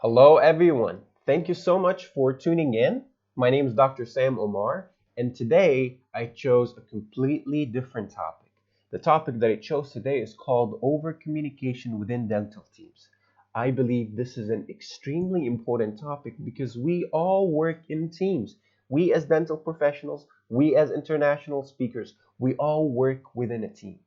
Hello, everyone. Thank you so much for tuning in. My name is Dr. Sam Omar, and today I chose a completely different topic. The topic that I chose today is called over communication within dental teams. I believe this is an extremely important topic because we all work in teams. We, as dental professionals, we, as international speakers, we all work within a team.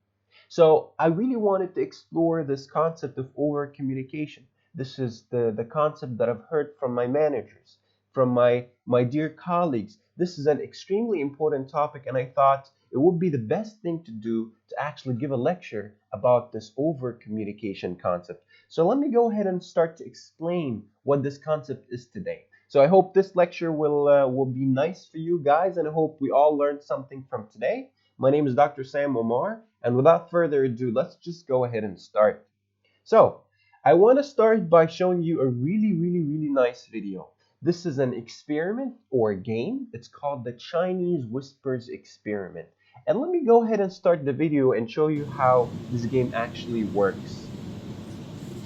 So I really wanted to explore this concept of over communication. This is the concept that I've heard from my managers, from my dear colleagues. This is an extremely important topic, and I thought it would be the best thing to do to actually give a lecture about this over communication concept. So let me go ahead and start to explain what this concept is today. So I hope this lecture will be nice for you guys, and I hope we all learned something from today. My name is Dr. Sam Omar, and without further ado, let's just go ahead and start. So, I want to start by showing you a really nice video. This is an experiment or a game. It's called the Chinese Whispers Experiment. And let me go ahead and start the video and show you how this game actually works.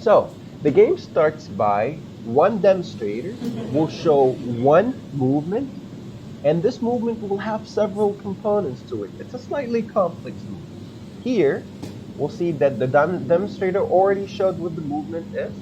So, the game starts by one demonstrator will show one movement, and this movement will have several components to it. It's a slightly complex movement. Here, we'll see that the demonstrator already showed what the movement is.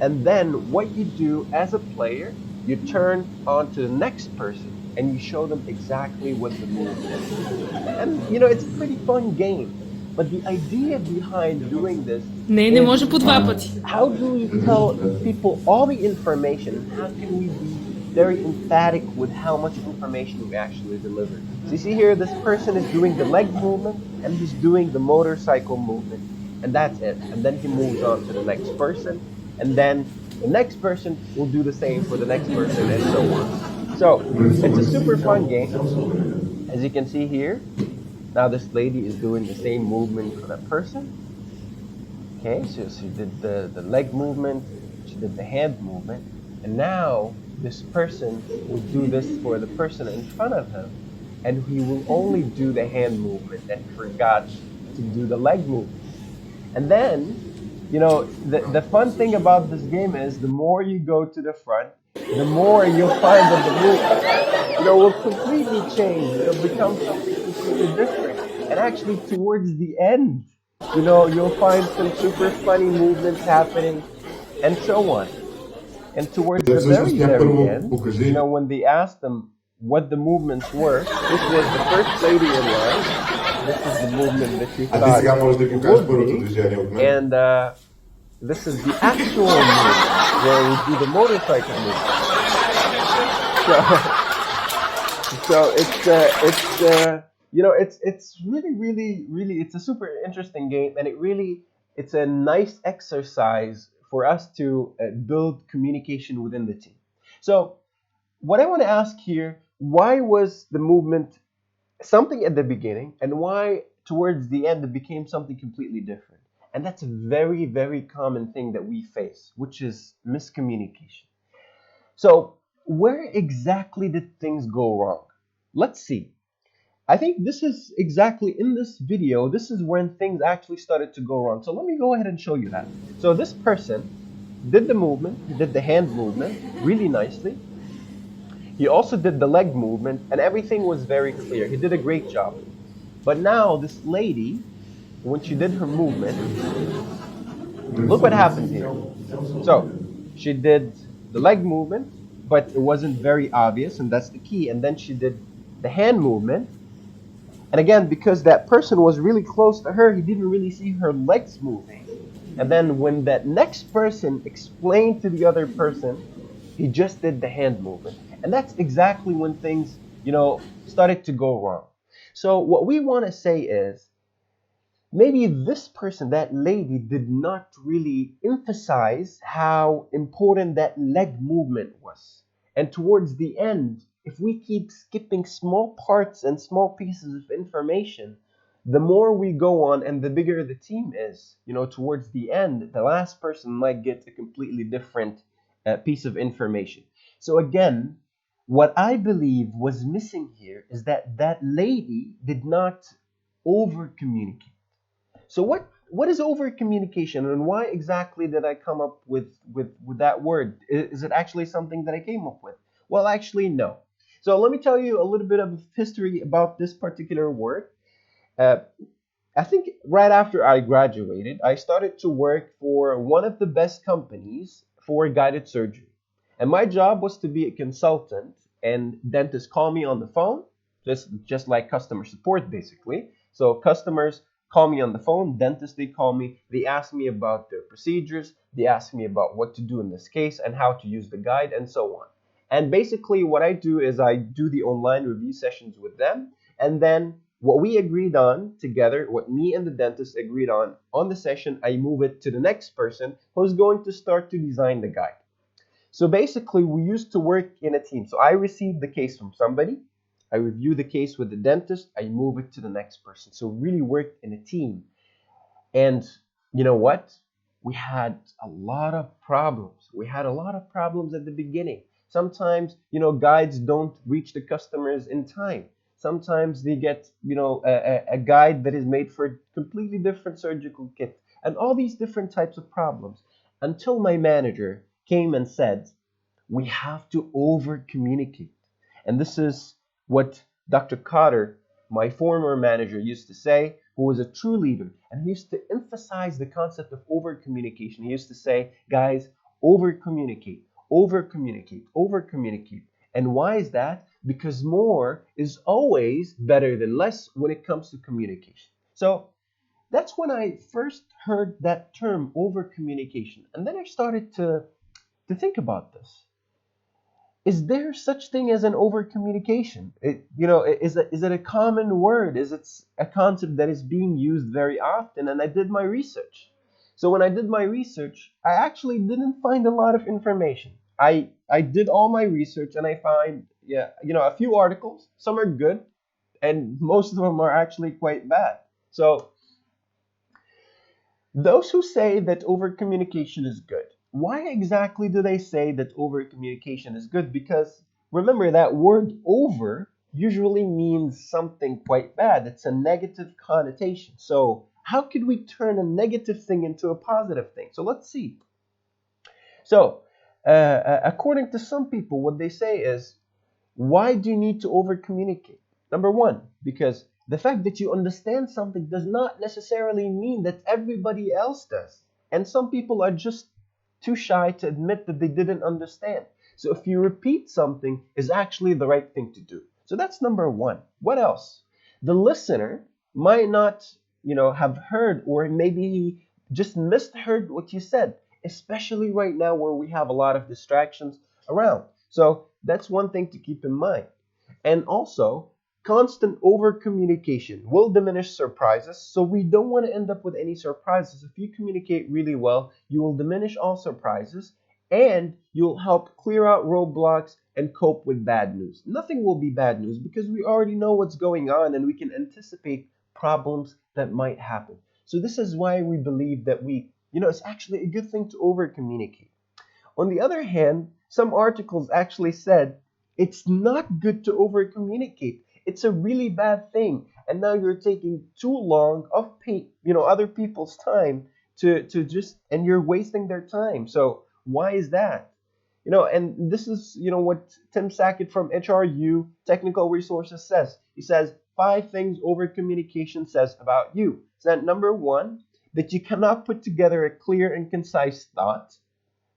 And then what you do as a player, you turn on to the next person and you show them exactly what the move is. And it's a pretty fun game. But the idea behind doing this Не, не is може по два пъти. how do we tell people all the information and how can we be very emphatic with how much information we actually deliver. So you see here, this person is doing the leg movement and he's doing the motorcycle movement, and that's it. And then he moves on to the next person, and then the next person will do the same for the next person, and so on. So it's a super fun game. As you can see here, now this lady is doing the same movement for that person. Okay, so she did the leg movement, she did the hand movement, and now this person will do this for the person in front of him, and he will only do the hand movement and forgot to do the leg movement. And then, the fun thing about this game is the more you go to the front, the more you'll find that the movement, will completely change. It'll become something completely different. And actually, towards the end, you'll find some super funny movements happening, and so on. And towards the very end, when they asked them what the movements were, this was the first lady in line. This is the movement that you thought would be, and this is the actual movement where we do the motorcycle movement. So it's really it's a super interesting game, and it's a nice exercise for us to build communication within the team. So what I want to ask here, why was the movement something at the beginning, and why towards the end it became something completely different? And that's a very common thing that we face, which is miscommunication. So where exactly did things go wrong? Let's see. I think this is exactly in this video, this is when things actually started to go wrong. So let me go ahead and show you that. So this person did the movement, he did the hand movement really nicely. He also did the leg movement, and everything was very clear. He did a great job. But now this lady, when she did her movement, look what happened here. So she did the leg movement, but it wasn't very obvious, and that's the key. And then she did the hand movement. And again, because that person was really close to her, he didn't really see her legs moving. And then when that next person explained to the other person, he just did the hand movement. And that's exactly when things, started to go wrong. So what we want to say is, maybe this person, that lady, did not really emphasize how important that leg movement was. And towards the end, if we keep skipping small parts and small pieces of information, the more we go on and the bigger the team is, towards the end, the last person might get a completely different piece of information. So again, what I believe was missing here is that that lady did not over communicate. So what is over communication, and why exactly did I come up with that word? Is it actually something that I came up with? Well, actually, no. So let me tell you a little bit of history about this particular word. Uh, I think right after I graduated, I started to work for one of the best companies for guided surgery. And my job was to be a consultant, and dentists call me on the phone, just like customer support basically. So customers call me on the phone, dentists they call me, they ask me about their procedures, they ask me about what to do in this case and how to use the guide and so on. And basically what I do is I do the online review sessions with them, and then what we agreed on together, what me and the dentist agreed on the session, I move it to the next person who's going to start to design the guide. So basically, we used to work in a team. So I receive the case from somebody, I review the case with the dentist, I move it to the next person. So really worked in a team. And you know what? We had a lot of problems. We had a lot of problems at the beginning. Sometimes, guides don't reach the customers in time. Sometimes they get, a guide that is made for a completely different surgical kit, and all these different types of problems. Until my manager came and said, we have to over communicate. And this is what Dr. Cotter, my former manager, used to say, who was a true leader. And he used to emphasize the concept of over communication. He used to say, guys, over communicate, over communicate, over communicate. And why is that? Because more is always better than less when it comes to communication. So that's when I first heard that term, over communication. And then I started to think about this. Is there such thing as an over communication? Is it a common word? Is it a concept that is being used very often? And I did my research. So when I did my research, I actually didn't find a lot of information. I did all my research and I find, yeah, a few articles. Some are good, and most of them are actually quite bad. So those who say that over communication is good, why exactly do they say that over communication is good? Because remember, that word over usually means something quite bad. It's a negative connotation. So, how could we turn a negative thing into a positive thing? So, let's see. So, according to some people, what they say is, why do you need to over communicate? Number one, because the fact that you understand something does not necessarily mean that everybody else does. And some people are just too shy to admit that they didn't understand. So if you repeat something is actually the right thing to do. So that's number one. What else? The listener might not, have heard, or maybe he just misheard what you said, especially right now where we have a lot of distractions around. So that's one thing to keep in mind. And also, constant over communication will diminish surprises. So we don't want to end up with any surprises. If you communicate really well, you will diminish all surprises, and you'll help clear out roadblocks and cope with bad news. Nothing will be bad news because we already know what's going on and we can anticipate problems that might happen. So this is why we believe that it's actually a good thing to over communicate. On the other hand, some articles actually said it's not good to over communicate. It's a really bad thing. And now you're taking too long of other people's time to just, and you're wasting their time. So why is that? And this is, what Tim Sackett from HRU Technical Resources says. He says, 5 things over communication says about you. So that number one, that you cannot put together a clear and concise thought.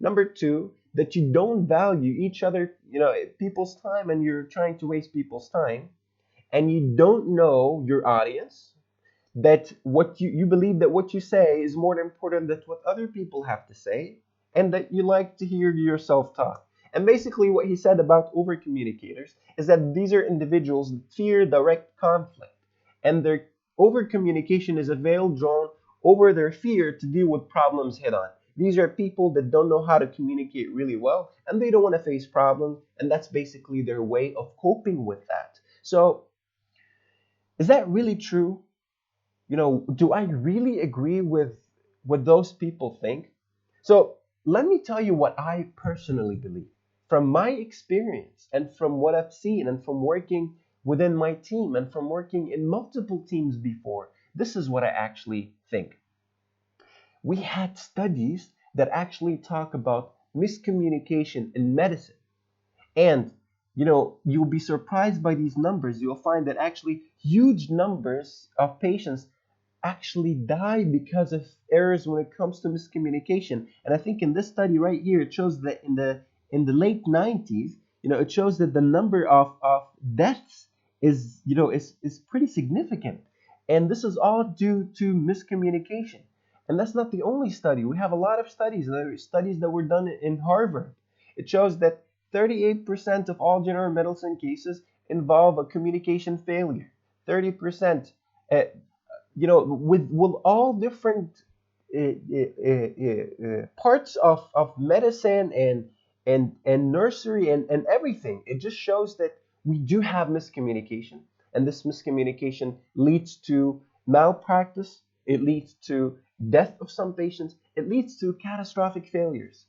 Number two, that you don't value each other, people's time, and you're trying to waste people's time, and you don't know your audience, that what you believe that what you say is more important than what other people have to say, and that you like to hear yourself talk. And basically what he said about over communicators is that these are individuals that fear direct conflict, and their over communication is a veil drawn over their fear to deal with problems head on. These are people that don't know how to communicate really well, and they don't want to face problems, and that's basically their way of coping with that. So is that really true? Do I really agree with what those people think? So let me tell you what I personally believe. From my experience and from what I've seen and from working within my team and from working in multiple teams before, this is what I actually think. We had studies that actually talk about miscommunication in medicine. And you'll be surprised by these numbers. You'll find that actually huge numbers of patients actually die because of errors when it comes to miscommunication. And I think in this study right here, it shows that in the late 90s, it shows that the number of deaths is pretty significant. And this is all due to miscommunication. And that's not the only study. We have a lot of studies. There are studies that were done in Harvard. It shows that 38% of all general medicine cases involve a communication failure. 30%. With all different parts of medicine and nursery and everything. It just shows that we do have miscommunication, and this miscommunication leads to malpractice. It leads to death of some patients. It leads to catastrophic failures.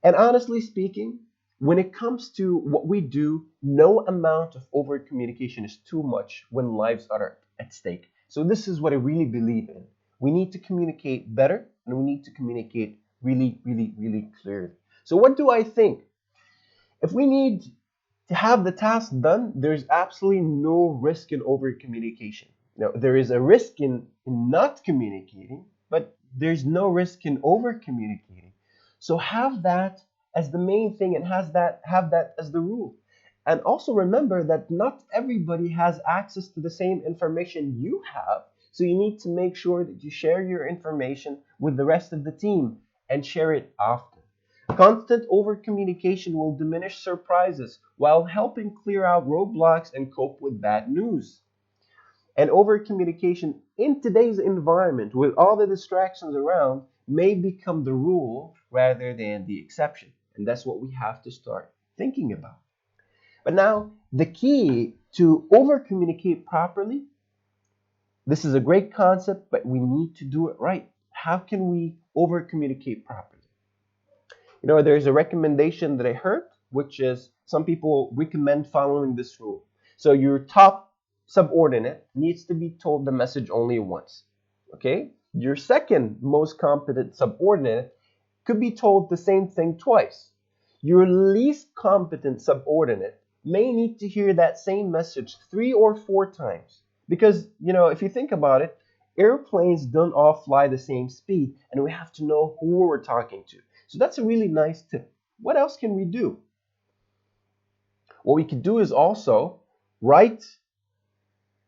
And honestly speaking, when it comes to what we do, no amount of over communication is too much when lives are at stake. So this is what I really believe in. We need to communicate better, and we need to communicate really, really, really clearly. So what do I think? If we need to have the task done, there's absolutely no risk in over communication. There is a risk in not communicating, but there's no risk in over communicating. So have that as the main thing, and have that as the rule. And also remember that not everybody has access to the same information you have. So you need to make sure that you share your information with the rest of the team and share it often. Constant over communication will diminish surprises while helping clear out roadblocks and cope with bad news. And over communication in today's environment, with all the distractions around, may become the rule rather than the exception. And that's what we have to start thinking about. But now, the key to over communicate properly, this is a great concept, but we need to do it right. How can we over communicate properly? There's a recommendation that I heard, which is some people recommend following this rule. So your top subordinate needs to be told the message only once. Okay? Your second most competent subordinate could be told the same thing twice. Your least competent subordinate may need to hear that same message 3 or 4 times. Because, if you think about it, airplanes don't all fly the same speed, and we have to know who we're talking to. So that's a really nice tip. What else can we do? What we could do is also write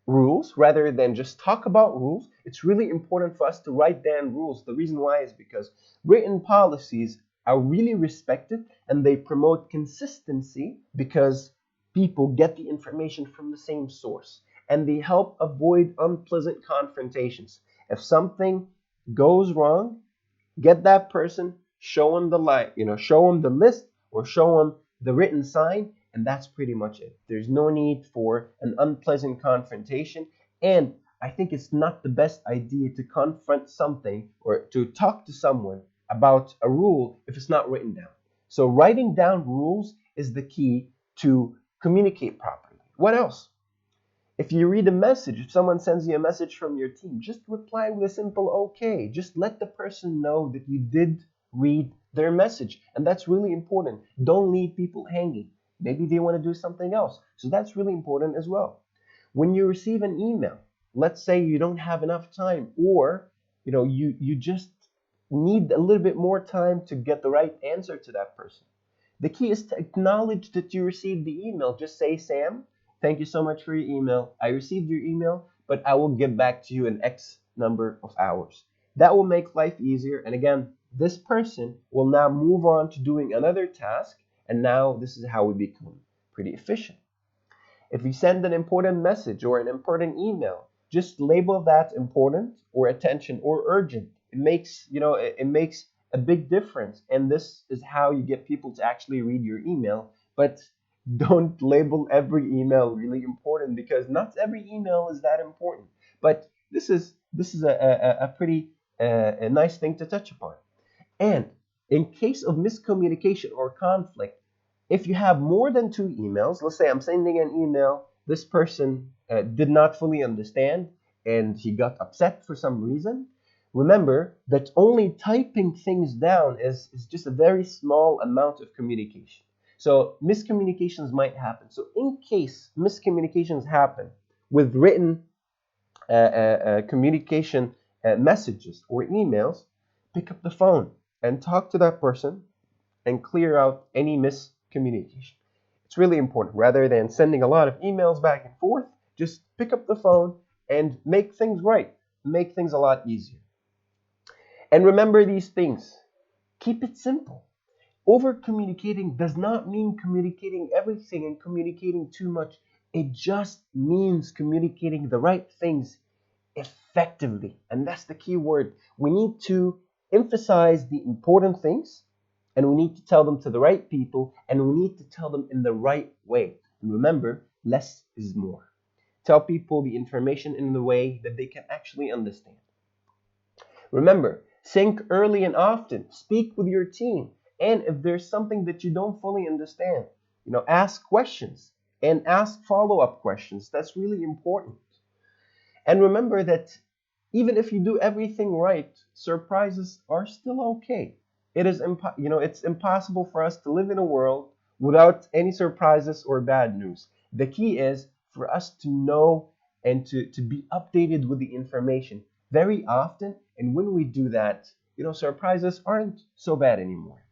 rules rather than just talk about rules. It's really important for us to write down rules. The reason why is because written policies are really respected, and they promote consistency because people get the information from the same source, and they help avoid unpleasant confrontations. If something goes wrong, get that person, show them the light, show them the list or show them the written sign, and that's pretty much it. There's no need for an unpleasant confrontation, and I think it's not the best idea to confront something or to talk to someone about a rule if it's not written down. So writing down rules is the key to communicate properly. What else? If you read a message, if someone sends you a message from your team, just reply with a simple okay. Just let the person know that you did read their message. And that's really important. Don't leave people hanging. Maybe they want to do something else. So that's really important as well. When you receive an email, let's say you don't have enough time, or you just need a little bit more time to get the right answer to that person. The key is to acknowledge that you received the email. Just say, Sam, thank you so much for your email. I received your email, but I will get back to you in X number of hours. That will make life easier. And again, this person will now move on to doing another task. And now this is how we become pretty efficient. If you send an important message or an important email, just label that important or attention or urgent. It makes a big difference. And this is how you get people to actually read your email. But don't label every email really important, because not every email is that important. But this is a pretty a nice thing to touch upon. And in case of miscommunication or conflict, if you have more than 2 emails, let's say I'm sending an email, this person did not fully understand and he got upset for some reason. Remember that only typing things down is just a very small amount of communication. So miscommunications might happen. So in case miscommunications happen with written communication messages or emails, pick up the phone and talk to that person and clear out any miscommunication. It's really important. Rather than sending a lot of emails back and forth, just pick up the phone and make things right, make things a lot easier. And remember these things. Keep it simple. Over communicating does not mean communicating everything and communicating too much. It just means communicating the right things effectively. And that's the key word. We need to emphasize the important things, and we need to tell them to the right people, and we need to tell them in the right way. And remember, less is more. Tell people the information in the way that they can actually understand. Remember, think early and often. Speak with your team. And if there's something that you don't fully understand, ask questions and ask follow-up questions. That's really important. And remember that even if you do everything right, surprises are still okay. It's impossible for us to live in a world without any surprises or bad news. The key is for us to know and to be updated with the information very often. And when we do that, surprises aren't so bad anymore.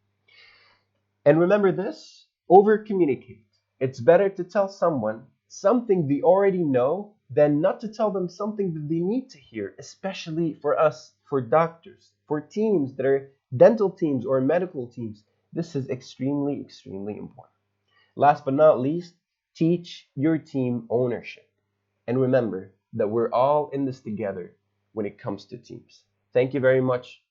And remember this, over communicate. It's better to tell someone something they already know than not to tell them something that they need to hear, especially for us, for doctors, for teams that are dental teams or medical teams. This is extremely, extremely important. Last but not least, teach your team ownership. And remember that we're all in this together when it comes to teams. Thank you very much